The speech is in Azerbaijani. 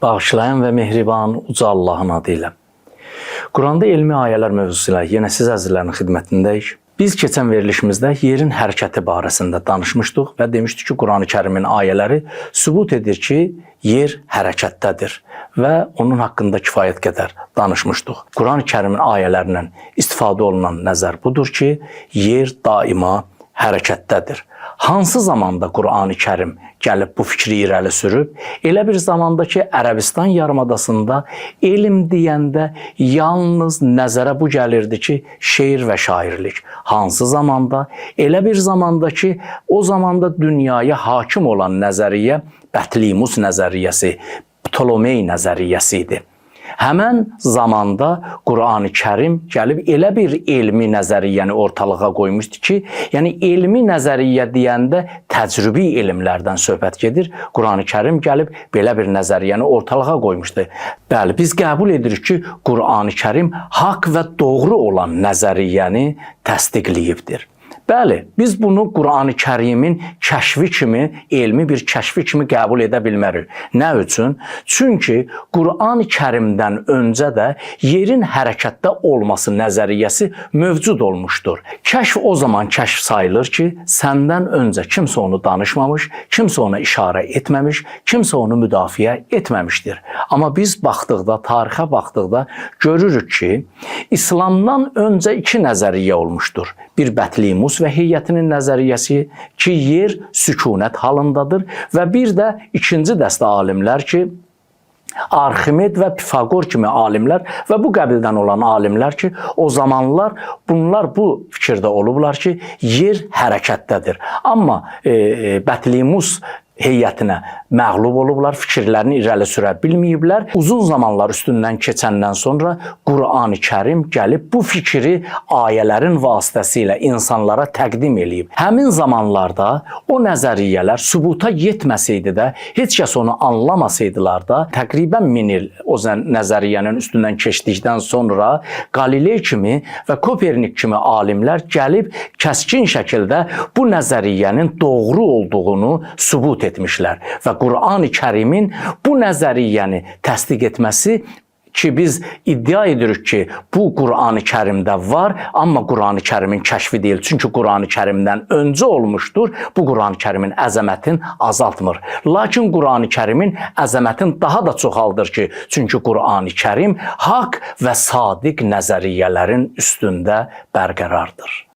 Bağışlayan və mehriban uca Allahın adı ilə. Quranda elmi ayələr mövzusuyla yenə siz əzizlərin xidmətindəyik. Biz keçən verilişimizdə yerin hərəkəti barəsində danışmışdıq və demişdik ki, Quran-ı Kərimin ayələri sübut edir ki, yer hərəkətdədir və onun haqqında kifayət qədər danışmışdıq. Quran-ı Kərimin ayələrindən istifadə olunan nəzər budur ki, yer daima hərəkətdədir. Hansı zamanda Quran-ı Kərim gəlib bu fikri irəli sürüb? Elə bir zamanda ki, Ərəbistan yarımadasında elm deyəndə yalnız nəzərə bu gəlirdi ki, şeir və şairlik. Hansı zamanda? Elə bir zamanda ki, o zamanda dünyaya hakim olan nəzəriyyə Bətlimus nəzəriyyəsi, Ptolomey nəzəriyyəsi idi. Həmən zamanda Quran-ı Kərim gəlib elə bir elmi nəzəriyyəni ortalığa qoymuşdu ki, yəni elmi nəzəriyyə deyəndə təcrübi elmlərdən söhbət gedir. Quran-ı Kərim gəlib belə bir nəzəriyyəni ortalığa qoymuşdu. Bəli, biz qəbul edirik ki, Quran-ı Kərim haqq və doğru olan nəzəriyyəni təsdiqləyibdir. Bəli, biz bunu Quran-ı Kərimin kəşfi kimi, elmi bir kəşfi kimi qəbul edə bilmərik. Nə üçün? Çünki Quran-ı Kərimdən öncə də yerin hərəkətdə olması nəzəriyyəsi mövcud olmuşdur. Kəşf o zaman kəşf sayılır ki, səndən öncə kimsə onu danışmamış, kimsə ona işarə etməmiş, kimsə onu müdafiə etməmişdir. Amma biz baxdıqda, tarixə baxdıqda görürük ki, İslamdan öncə iki nəzəriyyə olmuşdur. Bir Bətlimus və heyətinin nəzəriyyəsi ki, yer sükunət halındadır və bir də ikinci dəstə alimlər ki, Arximed və Pifaqor kimi alimlər və bu qəbildən olan alimlər ki, o zamanlar bunlar bu fikirdə olublar ki, yer hərəkətdədir. Amma Bətlimus heyətinə məğlub olublar, fikirlərini irəli sürə bilməyiblər. Uzun zamanlar üstündən keçəndən sonra Quran-ı Kərim gəlib bu fikri ayələrin vasitəsilə insanlara təqdim eləyib. Həmin zamanlarda o nəzəriyyələr sübuta yetməsəydi də, heç kəs onu anlamasaydılar da, təqribən 1000 il o nəzəriyyənin üstündən keçdikdən sonra Qaliley kimi və Kopernik kimi alimlər gəlib kəskin şəkildə bu nəzəriyyənin doğru olduğunu sübut etmişlər və Quran-ı Kərimin bu nəzəriyyəni təsdiq etməsi ki, biz iddia edirik ki, bu Quran-ı Kərimdə var, amma Quran-ı Kərimin kəşfi deyil. Çünki Quran-ı Kərimdən öncə olmuşdur. Bu Quran-ı Kərimin əzəmətini azaltmır. Lakin Quran-ı Kərimin əzəmətini daha da çoxaldır ki, çünki Quran-ı Kərim haqq və sadiq nəzəriyyələrin üstündə bərqərardır.